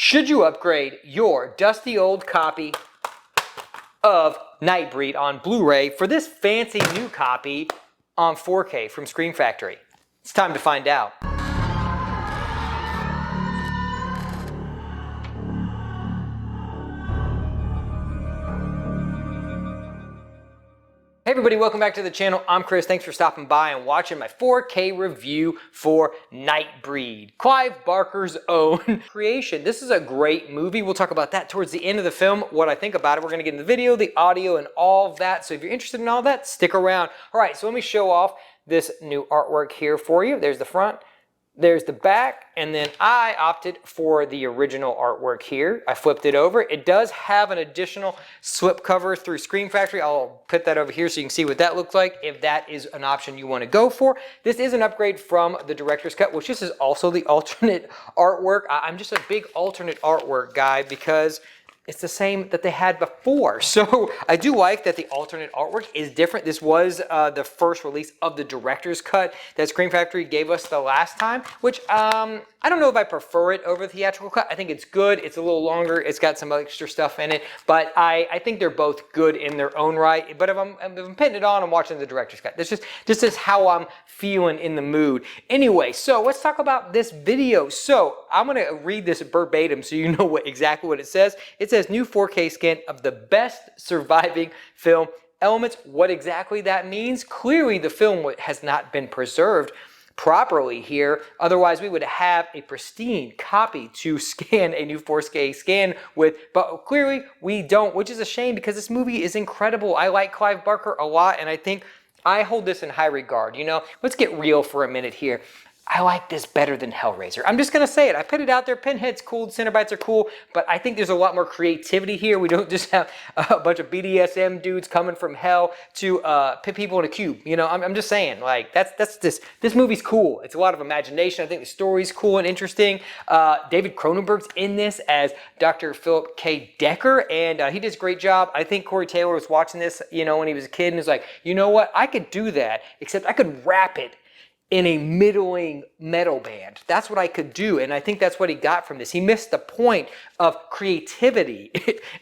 Should you upgrade your dusty old copy of Nightbreed on Blu-ray for this fancy new copy on 4K from Scream Factory? It's time to find out. Hey everybody, welcome back to the channel. I'm Chris. Thanks for stopping by and watching my 4K review for Nightbreed, Clive Barker's own creation. This is a great movie. We'll talk about that towards the end of the film, what I think about it. We're going to get into the video, the audio, and all of that. So if you're interested in all that, stick around. All right, so let me show off this new artwork here for you. There's the front. There's the back, and then I opted for the original artwork here. I flipped it over. It does have an additional slip cover through Scream Factory. I'll put that over here so you can see what that looks like if that is an option you want to go for. This is an upgrade from the director's cut, which this is also the alternate artwork. I'm just a big alternate artwork guy because it's the same that they had before. So I do like that the alternate artwork is different. This was the first release of the director's cut that Scream Factory gave us the last time, which I don't know if I prefer it over the theatrical cut. I think it's good. It's a little longer. It's got some extra stuff in it, but I think they're both good in their own right. But if I'm putting it on, I'm watching the director's cut. This is how I'm feeling in the mood. Anyway, so let's talk about this video. So I'm going to read this verbatim so you know exactly what it says. It says new 4K scan of the best surviving film elements. What exactly that means? Clearly the film has not been preserved properly here. Otherwise we would have a pristine copy to scan a new 4K scan with, but clearly we don't, which is a shame because this movie is incredible. I like Clive Barker a lot and I think I hold this in high regard. You know, let's get real for a minute here. I like this better than Hellraiser. I'm just going to say it. I put it out there. Pinhead's cool. Cenobites are cool. But I think there's a lot more creativity here. We don't just have a bunch of BDSM dudes coming from hell to pit people in a cube. You know, I'm just saying, like, this movie's cool. It's a lot of imagination. I think the story's cool and interesting. David Cronenberg's in this as Dr. Philip K. Decker, and he does a great job. I think Corey Taylor was watching this, you know, when he was a kid and was like, you know what? I could do that, except I could wrap it in a middling metal band. That's what I could do, and I think that's what he got from this. He missed the point of creativity.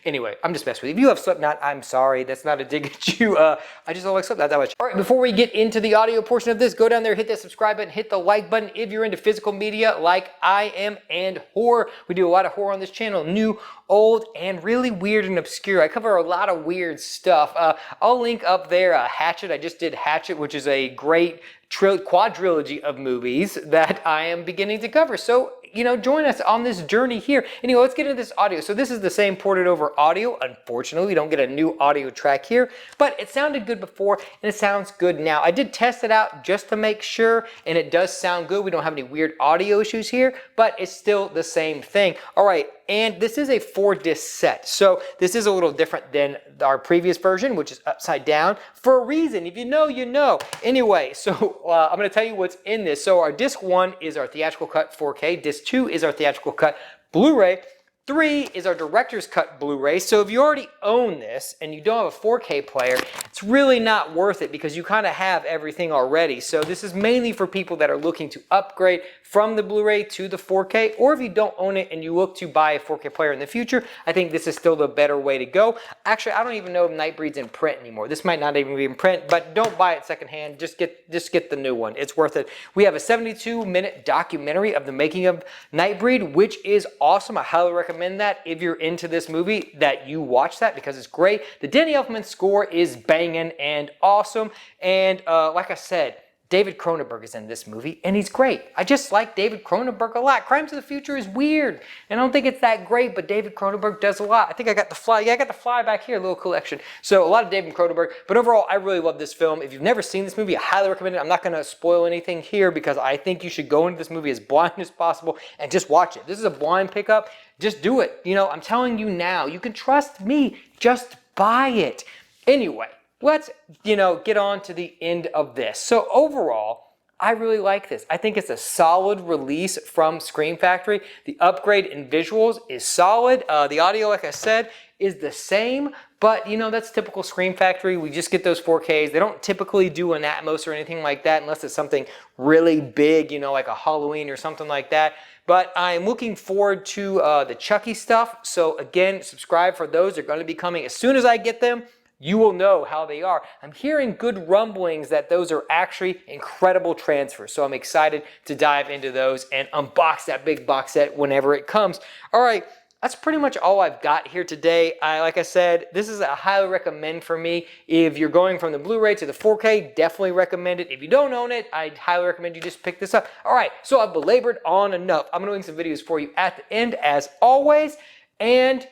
Anyway, I'm just messing with you. If you have Slipknot, I'm sorry. That's not a dig at you. I just don't like Slipknot that much. All right, before we get into the audio portion of this, go down there, hit that subscribe button, hit the like button if you're into physical media like I am and horror. We do a lot of horror on this channel, new, old, and really weird and obscure. I cover a lot of weird stuff. I'll link up there Hatchet. I just did Hatchet, which is a great quadrilogy of movies that I am beginning to cover. So, you know, join us on this journey here. Anyway, let's get into this audio. So this is the same ported over audio. Unfortunately, we don't get a new audio track here, but it sounded good before and it sounds good now. I did test it out just to make sure, and it does sound good. We don't have any weird audio issues here, but it's still the same thing. All right, and this is a 4-disc set. So this is a little different than our previous version, which is upside down for a reason. If you know, you know. Anyway, so I'm going to tell you what's in this. So our disc 1 is our theatrical cut 4K. Disc 2 is our theatrical cut Blu-ray. 3 is our director's cut Blu-ray. So if you already own this and you don't have a 4K player, it's really not worth it because you kind of have everything already. So this is mainly for people that are looking to upgrade from the Blu-ray to the 4K, or if you don't own it and you look to buy a 4K player in the future, I think this is still the better way to go. Actually, I don't even know if Nightbreed's in print anymore. This might not even be in print, but don't buy it secondhand. Just get the new one. It's worth it. We have a 72-minute documentary of the making of Nightbreed, which is awesome. I highly recommend that if you're into this movie that you watch that because it's great. The Danny Elfman score is banging and awesome. And like I said, David Cronenberg is in this movie, and he's great. I just like David Cronenberg a lot. Crimes of the Future is weird, and I don't think it's that great, but David Cronenberg does a lot. I think I got The Fly. Yeah, I got The Fly back here, a little collection. So a lot of David Cronenberg, but overall, I really love this film. If you've never seen this movie, I highly recommend it. I'm not going to spoil anything here because I think you should go into this movie as blind as possible and just watch it. This is a blind pickup. Just do it. You know, I'm telling you now, you can trust me. Just buy it. Anyway, let's, you know, get on to the end of this. So overall, I really like this. I think it's a solid release from Scream Factory. The upgrade in visuals is solid. The audio, like I said, is the same, but you know, that's typical Scream Factory. We just get those 4Ks. They don't typically do an Atmos or anything like that unless it's something really big, you know, like a Halloween or something like that. But I'm looking forward to the Chucky stuff. So again, subscribe for those. They're going to be coming as soon as I get them. You will know how they are. I'm hearing good rumblings that those are actually incredible transfers. So I'm excited to dive into those and unbox that big box set whenever it comes. All right, that's pretty much all I've got here today. Like I said, this is a highly recommend for me. If you're going from the Blu-ray to the 4K, definitely recommend it. If you don't own it, I'd highly recommend you just pick this up. All right, so I've belabored on enough. I'm gonna link some videos for you at the end as always. And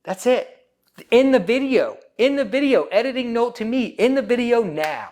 that's it. In the video, editing note to me, in the video now.